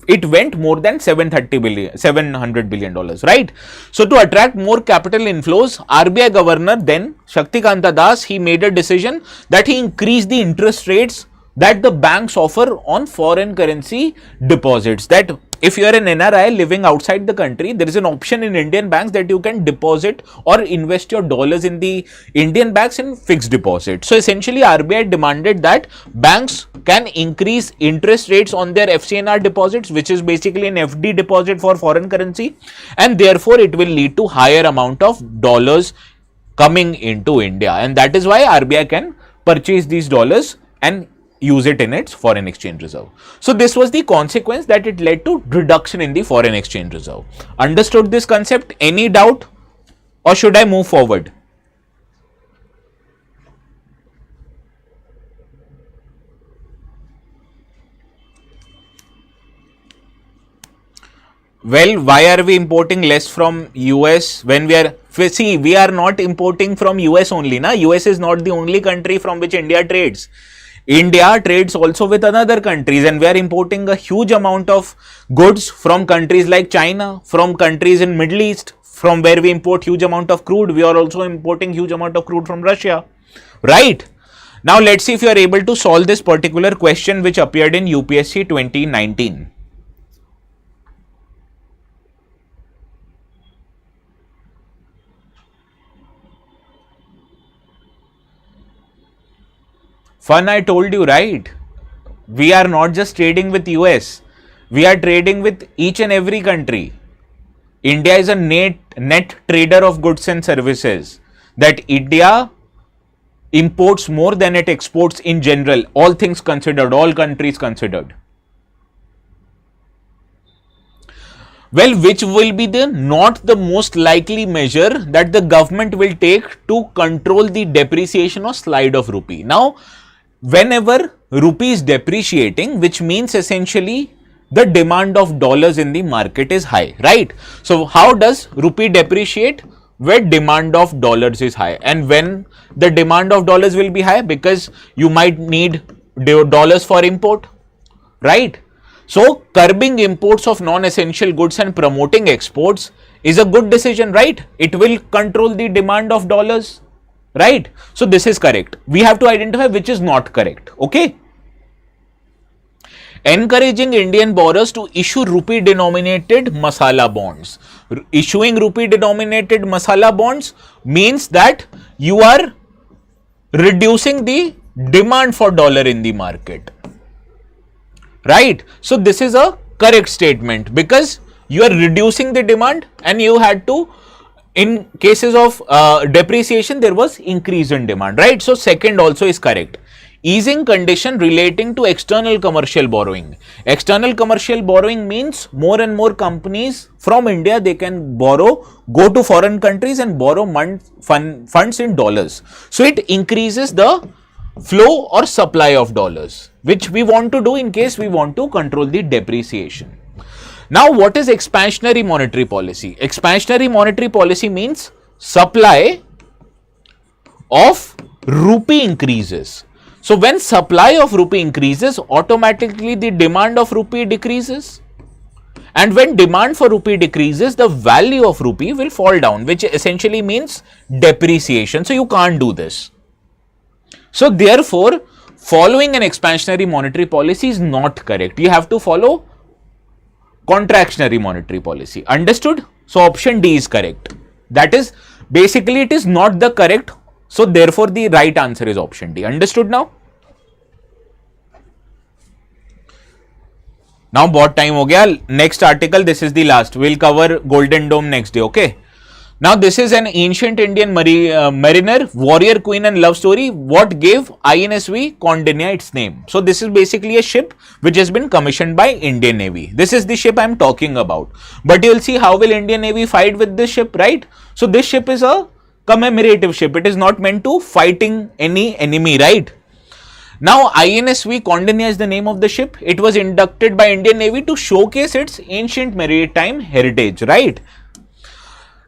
It went more than $700 billion, right? So to attract more capital inflows, RBI governor then Shaktikanta Das, he made a decision that he increased the interest rates that the banks offer on foreign currency deposits. That if you are an NRI living outside the country, there is an option in Indian banks that you can deposit or invest your dollars in the Indian banks in fixed deposit. So essentially RBI demanded that banks can increase interest rates on their FCNR deposits, which is basically an FD deposit for foreign currency, and therefore it will lead to higher amount of dollars coming into India, and that is why RBI can purchase these dollars and use it in its foreign exchange reserve. So this was the consequence that it led to reduction in the foreign exchange reserve. Understood this concept? Any doubt, or should I move forward? Well, why are we importing less from US when we are not importing from US only, na? US is not the only country from which India trades. India trades also with other countries, and we are importing a huge amount of goods from countries like China, from countries in Middle East, from where we import huge amount of crude. We are also importing huge amount of crude from Russia, right? Now let's see if you are able to solve this particular question which appeared in UPSC 2019. Fun, I told you, right? We are not just trading with US. We are trading with each and every country. India is a net trader of goods and services. That India imports more than it exports in general, all things considered, all countries considered. Well, which will be not the most likely measure that the government will take to control the depreciation or slide of rupee? Now, whenever rupee is depreciating, which means essentially the demand of dollars in the market is high, right? So how does rupee depreciate? Where demand of dollars is high. And when the demand of dollars will be high, because you might need dollars for import, right? So curbing imports of non-essential goods and promoting exports is a good decision, right? It will control the demand of dollars, right? So this is correct. We have to identify which is not correct. Okay. Encouraging Indian borrowers to issue rupee denominated masala bonds. Issuing rupee denominated masala bonds means that you are reducing the demand for dollar in the market, right? So this is a correct statement because you are reducing the demand and you had to, in cases of depreciation, there was increase in demand, right? So second also is correct. Easing condition relating to external commercial borrowing. External commercial borrowing means more and more companies from India, they can borrow, go to foreign countries and borrow funds in dollars. So it increases the flow or supply of dollars, which we want to do in case we want to control the depreciation. Now, what is expansionary monetary policy? Expansionary monetary policy means supply of rupee increases. So when supply of rupee increases, automatically the demand of rupee decreases. And when demand for rupee decreases, the value of rupee will fall down, which essentially means depreciation. So you can't do this. So therefore, following an expansionary monetary policy is not correct. You have to follow contractionary monetary policy. Understood? So option D is correct. That is, basically it is not the correct. So therefore the right answer is option D. Understood now? Now बहुत time हो गया. Next article, this is the last. We'll cover Golden Dome next day, okay? Now this is an ancient Indian mariner, warrior queen and love story. What gave INSV Kaundinya its name? So this is basically a ship which has been commissioned by Indian Navy. This is the ship I am talking about. But you will see how will Indian Navy fight with this ship, right? So this ship is a commemorative ship. It is not meant to fighting any enemy, right? Now, INSV Kaundinya is the name of the ship. It was inducted by Indian Navy to showcase its ancient maritime heritage, right?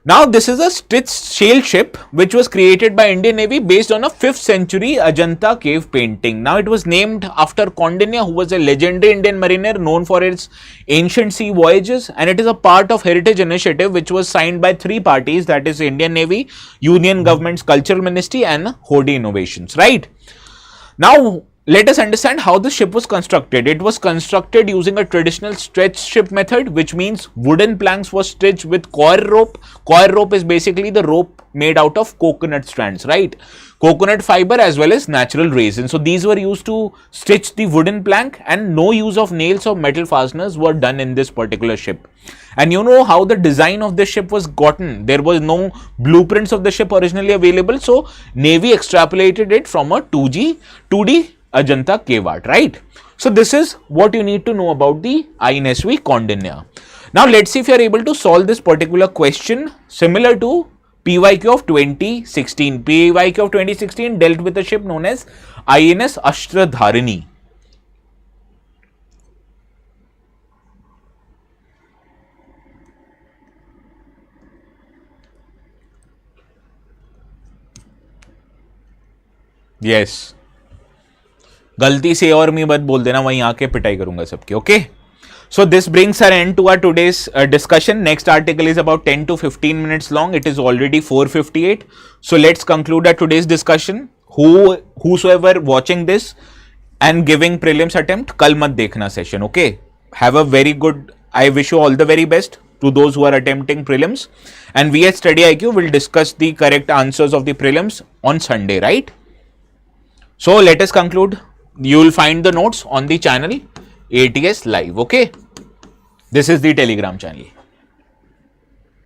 Now, this is a stitched sail ship which was created by Indian Navy based on a 5th century Ajanta cave painting. Now, it was named after Kaundinya, who was a legendary Indian mariner known for its ancient sea voyages, and it is a part of heritage initiative which was signed by 3 parties, that is Indian Navy, Union Government's Cultural Ministry and Hodi Innovations, right? Now, let us understand how the ship was constructed. It was constructed using a traditional stretch ship method, which means wooden planks were stitched with coir rope. Coir rope is basically the rope made out of coconut strands, right? Coconut fiber as well as natural resin. So these were used to stitch the wooden plank, and no use of nails or metal fasteners were done in this particular ship. And you know how the design of this ship was gotten. There was no blueprints of the ship originally available. So Navy extrapolated it from a 2D Ajanta cave art, right? So this is what you need to know about the INSV Kaundinya. Now let's see if you are able to solve this particular question similar to PYQ of 2016. PYQ of 2016 dealt with a ship known as INS Ashtradharini. Yes. गलती से और मी मत बोल देना, वहीं आके पिटाई करूंगा सबकी. Okay, so this brings our end to our today's discussion. Next article is about 10 to 15 minutes long. It is already 4:58. So let's conclude our today's discussion. Whosoever watching this and giving prelims attempt, कल मत देखना session. Okay, have a very good, I wish you all the very best to those who are attempting prelims, and we at StudyIQ will discuss the correct answers of the prelims on Sunday, right? So let us conclude. You will find the notes on the channel ATS Live. Okay, this is the Telegram channel.